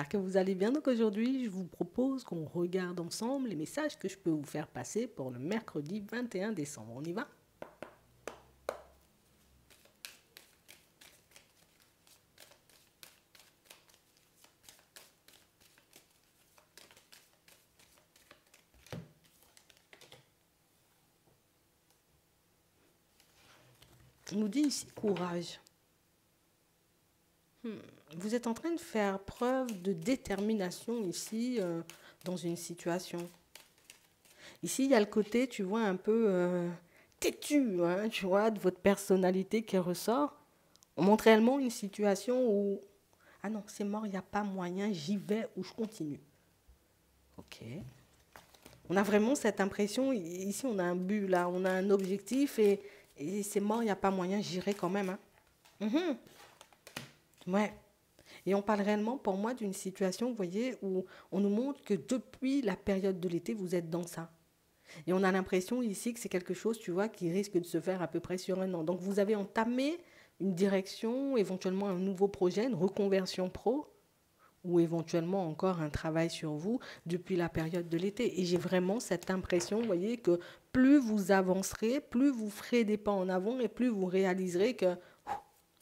j'espère que vous allez bien. Donc aujourd'hui, je vous propose qu'on regarde ensemble les messages que je peux vous faire passer pour le mercredi 21 décembre. On y va? On nous dit ici courage. Vous êtes en train de faire preuve de détermination ici dans une situation. Ici, il y a le côté, tu vois, un peu têtu, hein, tu vois, de votre personnalité qui ressort. On montre réellement une situation où, ah non, c'est mort, il n'y a pas moyen, j'y vais ou je continue. Ok. On a vraiment cette impression, ici on a un but, là, on a un objectif et c'est mort, il n'y a pas moyen, j'irai quand même. Hein. Ouais. Et on parle réellement, pour moi, d'une situation, vous voyez, où on nous montre que depuis la période de l'été, vous êtes dans ça. Et on a l'impression ici que c'est quelque chose, tu vois, qui risque de se faire à peu près sur un an. Donc vous avez entamé une direction, éventuellement un nouveau projet, une reconversion pro, ou éventuellement encore un travail sur vous depuis la période de l'été. Et j'ai vraiment cette impression, vous voyez, que plus vous avancerez, plus vous ferez des pas en avant et plus vous réaliserez que,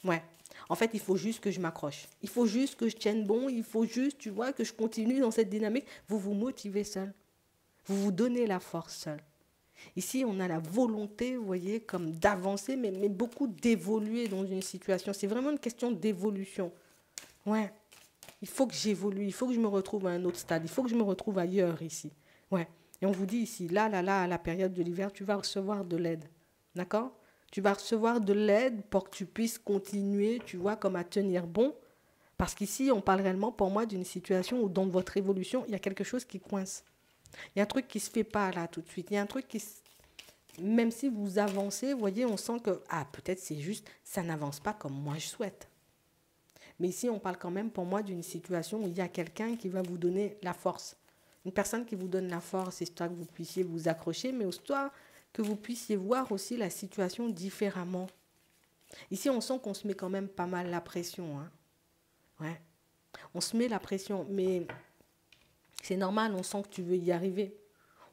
ouais, en fait, il faut juste que je m'accroche. Il faut juste que je tienne bon. Il faut juste, tu vois, que je continue dans cette dynamique. Vous vous motivez seul. Vous vous donnez la force seul. Ici, on a la volonté, vous voyez, comme d'avancer, mais beaucoup d'évoluer dans une situation. C'est vraiment une question d'évolution. Ouais. Il faut que j'évolue, il faut que je me retrouve à un autre stade, il faut que je me retrouve ailleurs ici. Ouais. Et on vous dit ici, là, à la période de l'hiver, tu vas recevoir de l'aide. D'accord? Tu vas recevoir de l'aide pour que tu puisses continuer, tu vois, comme à tenir bon. Parce qu'ici, on parle réellement pour moi d'une situation où dans votre évolution, il y a quelque chose qui coince. Il y a un truc qui ne se fait pas là tout de suite. Il y a un truc qui, même si vous avancez, vous voyez, on sent que, ah, peut-être c'est juste, ça n'avance pas comme moi je souhaite. Mais ici, on parle quand même pour moi d'une situation où il y a quelqu'un qui va vous donner la force. Une personne qui vous donne la force, histoire que vous puissiez vous accrocher, mais histoire que vous puissiez voir aussi la situation différemment. Ici, on sent qu'on se met quand même pas mal la pression. Hein. Ouais. On se met la pression, mais c'est normal, on sent que tu veux y arriver.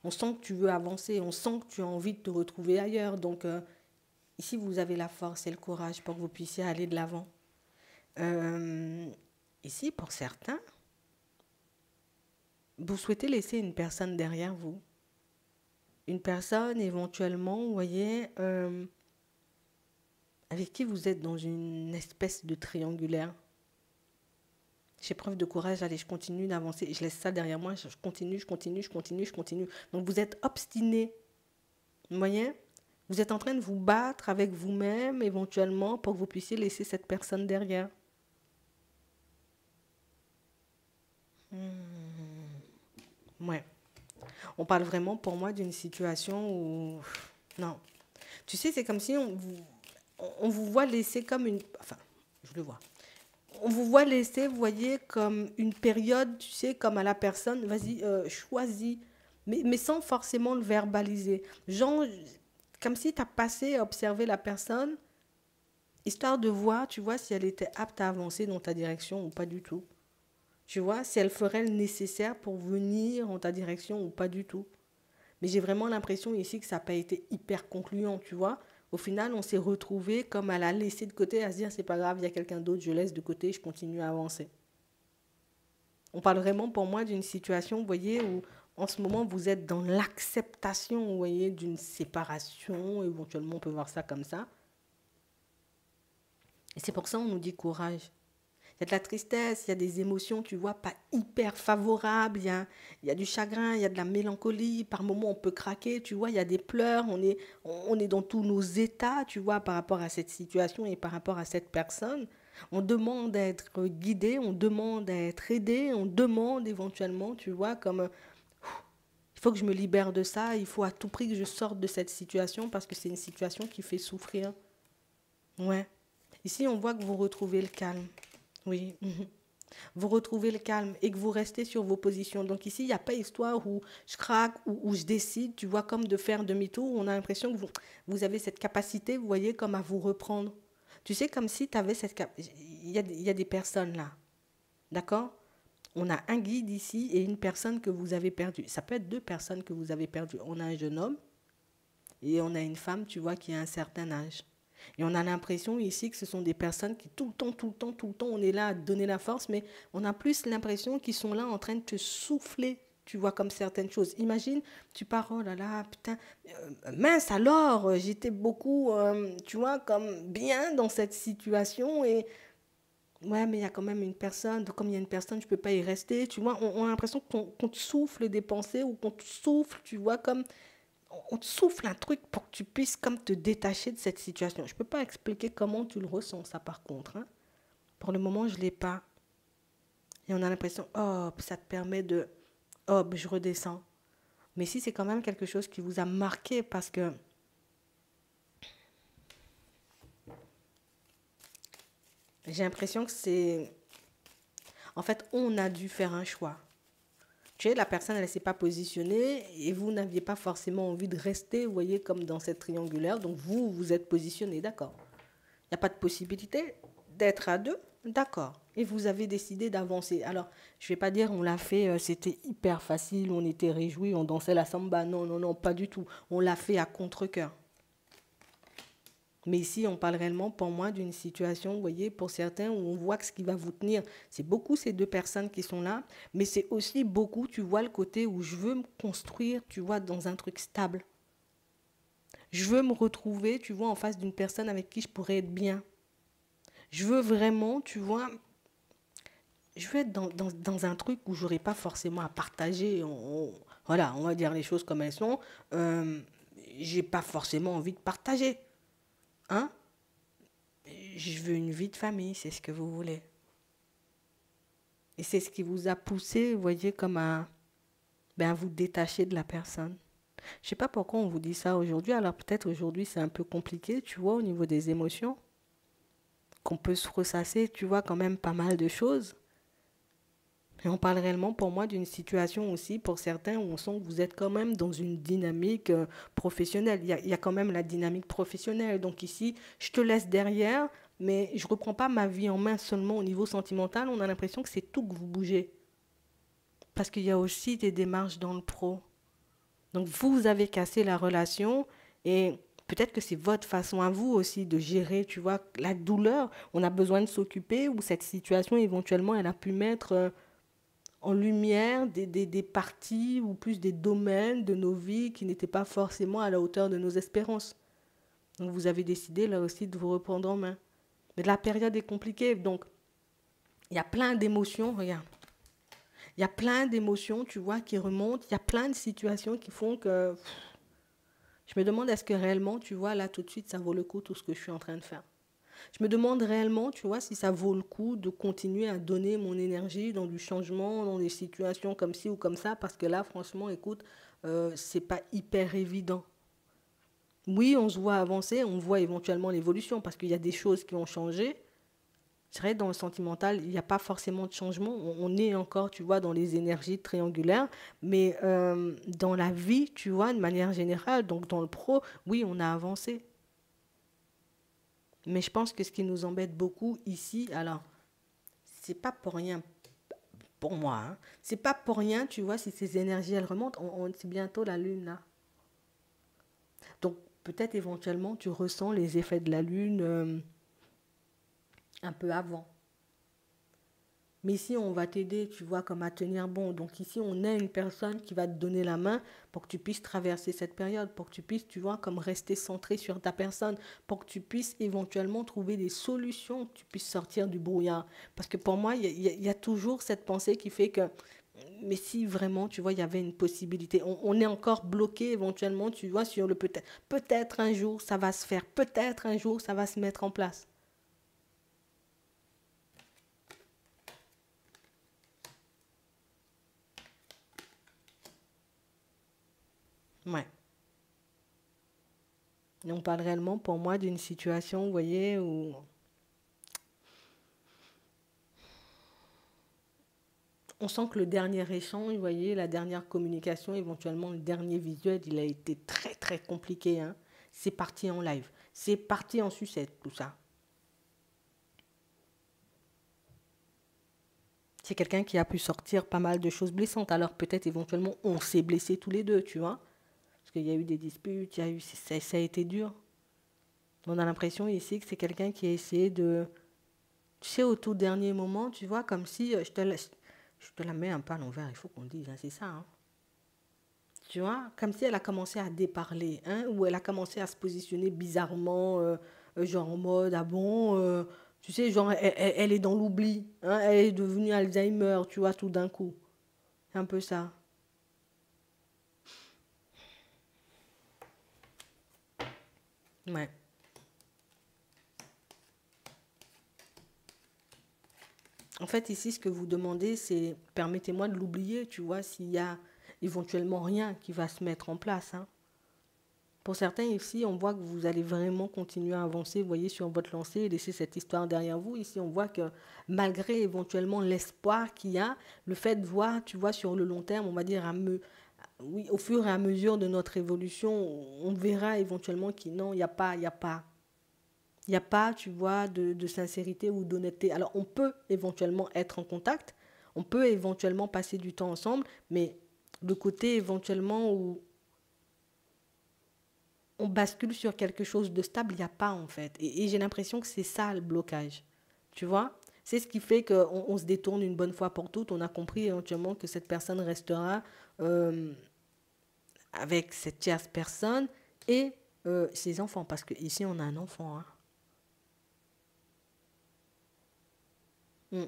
On sent que tu veux avancer, on sent que tu as envie de te retrouver ailleurs. Donc, ici, vous avez la force et le courage pour que vous puissiez aller de l'avant. Euh, Ici, pour certains, vous souhaitez laisser une personne derrière vous. Une personne éventuellement, vous voyez, avec qui vous êtes dans une espèce de triangulaire. J'ai preuve de courage, allez, je continue d'avancer, je laisse ça derrière moi, je continue, je continue, je continue, je continue. Donc vous êtes obstiné, vous voyez. Vous êtes en train de vous battre avec vous-même éventuellement pour que vous puissiez laisser cette personne derrière. Ouais. On parle vraiment pour moi d'une situation où... Non. Tu sais, c'est comme si on vous voit laisser comme une... Enfin, je le vois. On vous voit laisser, vous voyez, comme une période, tu sais, comme à la personne, vas-y, choisis, mais sans forcément le verbaliser. Genre, comme si tu as passé à observer la personne, histoire de voir, tu vois, si elle était apte à avancer dans ta direction ou pas du tout. Tu vois, si elle ferait le nécessaire pour venir en ta direction ou pas du tout. Mais j'ai vraiment l'impression ici que ça n'a pas été hyper concluant, tu vois. Au final, on s'est retrouvé comme à la laisser de côté, à se dire c'est pas grave, il y a quelqu'un d'autre, je laisse de côté, je continue à avancer. On parle vraiment pour moi d'une situation, vous voyez, où en ce moment vous êtes dans l'acceptation, vous voyez, d'une séparation, éventuellement on peut voir ça comme ça. Et c'est pour ça qu'on nous dit courage. Il y a de la tristesse, il y a des émotions, tu vois, pas hyper favorables, il y a du chagrin, il y a de la mélancolie, par moments on peut craquer, tu vois, il y a des pleurs, on est dans tous nos états, tu vois, par rapport à cette situation et par rapport à cette personne. On demande à être guidé, on demande à être aidé, on demande éventuellement, tu vois, comme il faut que je me libère de ça, il faut à tout prix que je sorte de cette situation parce que c'est une situation qui fait souffrir. Ouais. Ici, on voit que vous retrouvez le calme. Oui. Vous retrouvez le calme et que vous restez sur vos positions. Donc ici, il n'y a pas histoire où je craque, où je décide, tu vois, comme de faire demi-tour. On a l'impression que vous avez cette capacité, vous voyez, comme à vous reprendre. Tu sais, comme si tu avais cette capacité. Il y a des personnes là, d'accord? On a un guide ici et une personne que vous avez perdue. Ça peut être deux personnes que vous avez perdues. On a un jeune homme et on a une femme, tu vois, qui a un certain âge. Et on a l'impression ici que ce sont des personnes qui tout le temps, tout le temps, tout le temps, on est là à donner la force, mais on a plus l'impression qu'ils sont là en train de te souffler, tu vois, comme certaines choses. Imagine, tu pars, oh là là, putain, mince alors, j'étais beaucoup, tu vois, comme bien dans cette situation et ouais, mais il y a quand même une personne, donc comme il y a une personne, je ne peux pas y rester, tu vois, on a l'impression qu'on te souffle des pensées ou qu'on te souffle, tu vois, comme on te souffle un truc pour que tu puisses comme te détacher de cette situation. Je ne peux pas expliquer comment tu le ressens, ça par contre. Hein. Pour le moment, je ne l'ai pas. Et on a l'impression, hop, ça te permet de, hop, je redescends. Mais si c'est quand même quelque chose qui vous a marqué parce que j'ai l'impression que c'est... En fait, on a dû faire un choix. Tu sais, la personne, elle ne s'est pas positionnée et vous n'aviez pas forcément envie de rester, vous voyez, comme dans cette triangulaire. Donc, vous, vous êtes positionné, d'accord. Il n'y a pas de possibilité d'être à deux, d'accord. Et vous avez décidé d'avancer. Alors, je ne vais pas dire on l'a fait, c'était hyper facile, on était réjouis, on dansait la samba. Non, non, non, pas du tout. On l'a fait à contre-cœur. Mais ici, on parle réellement, pour moi, d'une situation, vous voyez, pour certains, où on voit que ce qui va vous tenir, c'est beaucoup ces deux personnes qui sont là, mais c'est aussi beaucoup, tu vois, le côté où je veux me construire, tu vois, dans un truc stable. Je veux me retrouver, tu vois, en face d'une personne avec qui je pourrais être bien. Je veux vraiment, tu vois, je veux être dans un truc où j'aurais pas forcément à partager. Voilà, on va dire les choses comme elles sont. J'ai pas forcément envie de partager. Hein? Je veux une vie de famille, c'est ce que vous voulez. Et c'est ce qui vous a poussé, vous voyez, comme à vous détacher de la personne. Je sais pas pourquoi on vous dit ça aujourd'hui. Alors peut-être aujourd'hui c'est un peu compliqué, tu vois, au niveau des émotions. Qu'on peut se ressasser, tu vois, quand même pas mal de choses. Et on parle réellement pour moi d'une situation aussi, pour certains, où on sent que vous êtes quand même dans une dynamique professionnelle. Il y a quand même la dynamique professionnelle. Donc ici, je te laisse derrière, mais je ne reprends pas ma vie en main seulement au niveau sentimental. On a l'impression que c'est tout que vous bougez. Parce qu'il y a aussi des démarches dans le pro. Donc vous avez cassé la relation et peut-être que c'est votre façon à vous aussi de gérer, tu vois, la douleur. On a besoin de s'occuper ou cette situation éventuellement, elle a pu mettre... en lumière des parties ou plus des domaines de nos vies qui n'étaient pas forcément à la hauteur de nos espérances. Donc vous avez décidé là aussi de vous reprendre en main. Mais la période est compliquée, donc il y a plein d'émotions, regarde. Il y a plein d'émotions, tu vois, qui remontent. Il y a plein de situations qui font que je me demande est-ce que réellement, tu vois, là tout de suite, ça vaut le coup tout ce que je suis en train de faire. Je me demande réellement, tu vois, si ça vaut le coup de continuer à donner mon énergie dans du changement, dans des situations comme ci ou comme ça, parce que là, franchement, écoute, c'est pas hyper évident. Oui, on se voit avancer, on voit éventuellement l'évolution, parce qu'il y a des choses qui ont changé. C'est vrai, dans le sentimental, il n'y a pas forcément de changement. On est encore, tu vois, dans les énergies triangulaires, mais dans la vie, tu vois, de manière générale, donc dans le pro, oui, on a avancé. Mais je pense que ce qui nous embête beaucoup ici, alors, c'est pas pour rien, pour moi, hein, c'est pas pour rien, tu vois, si ces énergies, elles remontent, c'est bientôt la lune, là. Donc, peut-être éventuellement, tu ressens les effets de la lune un peu avant. Mais ici, on va t'aider, tu vois, comme à tenir bon. Donc ici, on a une personne qui va te donner la main pour que tu puisses traverser cette période, pour que tu puisses, tu vois, comme rester centré sur ta personne, pour que tu puisses éventuellement trouver des solutions, que tu puisses sortir du brouillard. Parce que pour moi, il y a toujours cette pensée qui fait que, mais si vraiment, tu vois, il y avait une possibilité, on est encore bloqué éventuellement, tu vois, sur le peut-être. Peut-être un jour, ça va se faire. Peut-être un jour, ça va se mettre en place. Ouais. Et on parle réellement pour moi d'une situation, vous voyez, où on sent que le dernier échange, vous voyez, la dernière communication, éventuellement le dernier visuel, il a été très très compliqué. Hein. C'est parti en live. C'est parti en sucette, tout ça. C'est quelqu'un qui a pu sortir pas mal de choses blessantes. Alors peut-être éventuellement on s'est blessés tous les deux, tu vois. Parce qu'il y a eu des disputes, il y a eu, ça a été dur. On a l'impression ici que c'est quelqu'un qui a essayé de... Tu sais, au tout dernier moment, tu vois, comme si je te la mets un peu à l'envers, il faut qu'on le dise, hein, c'est ça. Hein. Tu vois, comme si elle a commencé à déparler, hein, ou elle a commencé à se positionner bizarrement, genre en mode, ah bon, tu sais, genre, elle est dans l'oubli, hein, elle est devenue Alzheimer, tu vois, tout d'un coup. C'est un peu ça. Ouais. En fait, ici, ce que vous demandez, c'est permettez-moi de l'oublier, tu vois, s'il y a éventuellement rien qui va se mettre en place. Hein. Pour certains ici, on voit que vous allez vraiment continuer à avancer, vous voyez, sur votre lancée et laisser cette histoire derrière vous. Ici, on voit que malgré éventuellement l'espoir qu'il y a, le fait de voir, tu vois, sur le long terme, on va dire, oui, au fur et à mesure de notre évolution, on verra éventuellement qu'il non, il n'y a pas, tu vois, de sincérité ou d'honnêteté. Alors, on peut éventuellement être en contact, on peut éventuellement passer du temps ensemble, mais le côté éventuellement où on bascule sur quelque chose de stable, il n'y a pas en fait. Et j'ai l'impression que c'est ça le blocage. Tu vois. C'est ce qui fait qu'on se détourne une bonne fois pour toutes. On a compris éventuellement que cette personne restera euh, avec cette tierce personne et ses enfants. Parce qu'ici, on a un enfant. Hein. Mm.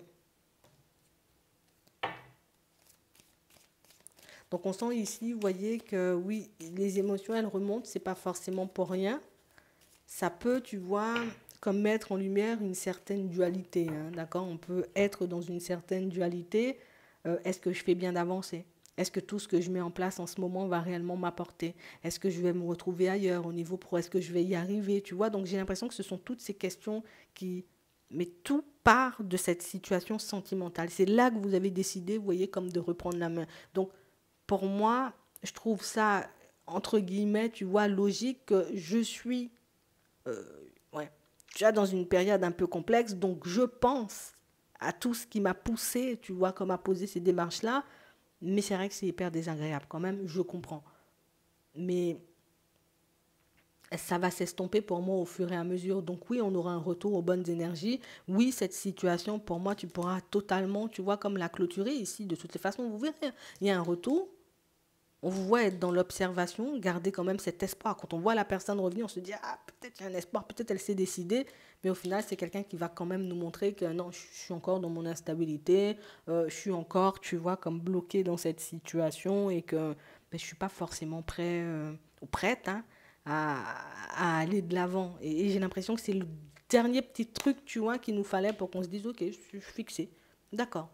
Donc on sent ici, vous voyez que oui, les émotions, elles remontent, c'est pas forcément pour rien. Ça peut, tu vois, comme mettre en lumière une certaine dualité. Hein, d'accord. On peut être dans une certaine dualité. Est-ce que je fais bien d'avancer? Est-ce que tout ce que je mets en place en ce moment va réellement m'apporter? Est-ce que je vais me retrouver ailleurs au niveau pro? Est-ce que je vais y arriver? Tu vois, donc j'ai l'impression que ce sont toutes ces questions qui... Mais tout part de cette situation sentimentale. C'est là que vous avez décidé, vous voyez, comme de reprendre la main. Donc, pour moi, je trouve ça, entre guillemets, tu vois, logique que je suis ouais, déjà dans une période un peu complexe, donc je pense à tout ce qui m'a poussé, tu vois, comme à poser ces démarches-là, mais c'est vrai que c'est hyper désagréable quand même, je comprends. Mais ça va s'estomper pour moi au fur et à mesure. Donc oui, on aura un retour aux bonnes énergies. Oui, cette situation, pour moi, tu pourras totalement, tu vois, comme la clôturer ici. De toutes les façons, vous verrez, il y a un retour. On vous voit être dans l'observation, garder quand même cet espoir. Quand on voit la personne revenir, on se dit, ah, peut-être il y a un espoir, peut-être elle s'est décidée. Mais au final, c'est quelqu'un qui va quand même nous montrer que non, je suis encore dans mon instabilité, je suis encore, tu vois, comme bloqué dans cette situation et que ben, je ne suis pas forcément prêt ou prête hein, à aller de l'avant. Et j'ai l'impression que c'est le dernier petit truc, tu vois, qu'il nous fallait pour qu'on se dise, ok, je suis fixé. D'accord.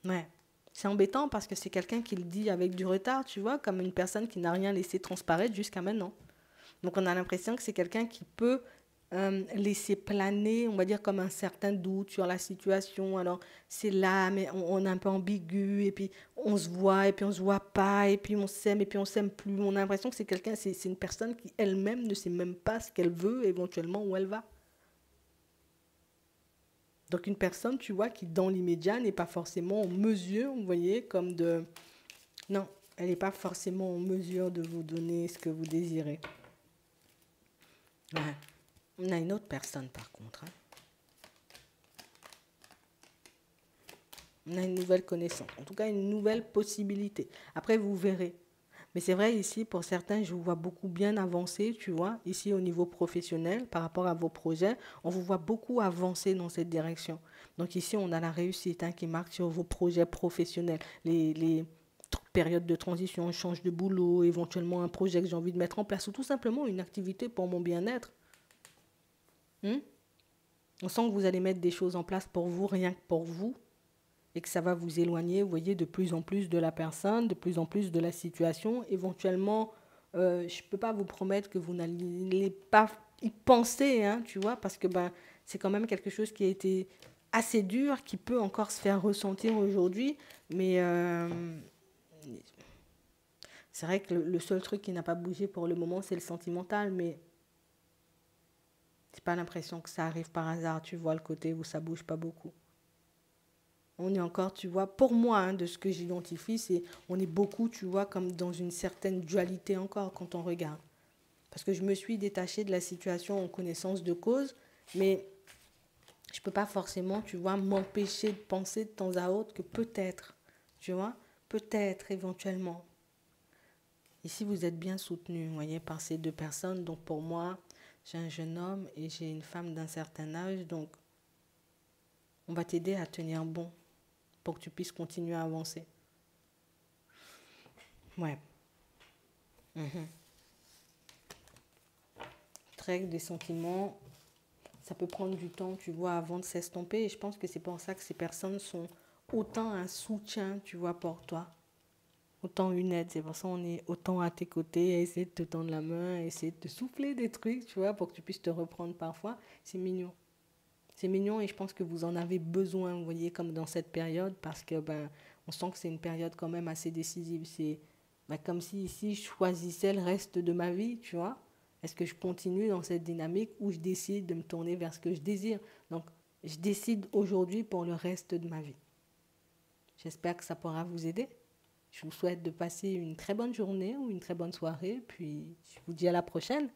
Ouais. C'est embêtant parce que c'est quelqu'un qui le dit avec du retard, tu vois, comme une personne qui n'a rien laissé transparaître jusqu'à maintenant. Donc on a l'impression que c'est quelqu'un qui peut laisser planer, on va dire, comme un certain doute sur la situation. Alors c'est là, mais on est un peu ambigu, et puis on se voit, et puis on se voit pas, et puis on s'aime, et puis on s'aime plus. On a l'impression que c'est quelqu'un, c'est une personne qui elle-même ne sait même pas ce qu'elle veut, éventuellement où elle va. Donc une personne, tu vois, qui dans l'immédiat n'est pas forcément en mesure, vous voyez, comme de... Non, elle n'est pas forcément en mesure de vous donner ce que vous désirez. Ouais. On a une autre personne par contre. Hein. On a une nouvelle connaissance, en tout cas une nouvelle possibilité. Après, vous verrez. Mais c'est vrai, ici, pour certains, je vous vois beaucoup bien avancer, tu vois, ici au niveau professionnel, par rapport à vos projets, on vous voit beaucoup avancer dans cette direction. Donc ici, on a la réussite hein, qui marque sur vos projets professionnels, les périodes de transition, change de boulot, éventuellement un projet que j'ai envie de mettre en place, ou tout simplement une activité pour mon bien-être. Hmm. On sent que vous allez mettre des choses en place pour vous, rien que pour vous, et que ça va vous éloigner, vous voyez, de plus en plus de la personne, de plus en plus de la situation. Éventuellement, je ne peux pas vous promettre que vous n'allez pas y penser, hein, tu vois, parce que ben, c'est quand même quelque chose qui a été assez dur, qui peut encore se faire ressentir aujourd'hui, mais c'est vrai que le seul truc qui n'a pas bougé pour le moment, c'est le sentimental, mais c'est pas l'impression que ça arrive par hasard, tu vois le côté où ça bouge pas beaucoup. On est encore, tu vois, pour moi, hein, de ce que j'identifie, c'est on est beaucoup, tu vois, comme dans une certaine dualité encore quand on regarde. Parce que je me suis détachée de la situation en connaissance de cause, mais je ne peux pas forcément, tu vois, m'empêcher de penser de temps à autre que peut-être, tu vois, peut-être éventuellement. Ici, vous êtes bien soutenu, vous voyez, par ces deux personnes. Donc pour moi, j'ai un jeune homme et j'ai une femme d'un certain âge. Donc on va t'aider à tenir bon pour que tu puisses continuer à avancer. Ouais. Mhm. Très des sentiments, ça peut prendre du temps, tu vois, avant de s'estomper. Et je pense que c'est pour ça que ces personnes sont autant un soutien, tu vois, pour toi. Autant une aide. C'est pour ça qu'on est autant à tes côtés, à essayer de te tendre la main, à essayer de te souffler des trucs, tu vois, pour que tu puisses te reprendre parfois. C'est mignon. C'est mignon et je pense que vous en avez besoin, vous voyez, comme dans cette période, parce que ben, on sent que c'est une période quand même assez décisive. C'est ben, comme si ici je choisissais le reste de ma vie, tu vois. Est-ce que je continue dans cette dynamique ou je décide de me tourner vers ce que je désire? Donc, je décide aujourd'hui pour le reste de ma vie. J'espère que ça pourra vous aider. Je vous souhaite de passer une très bonne journée ou une très bonne soirée, puis je vous dis à la prochaine.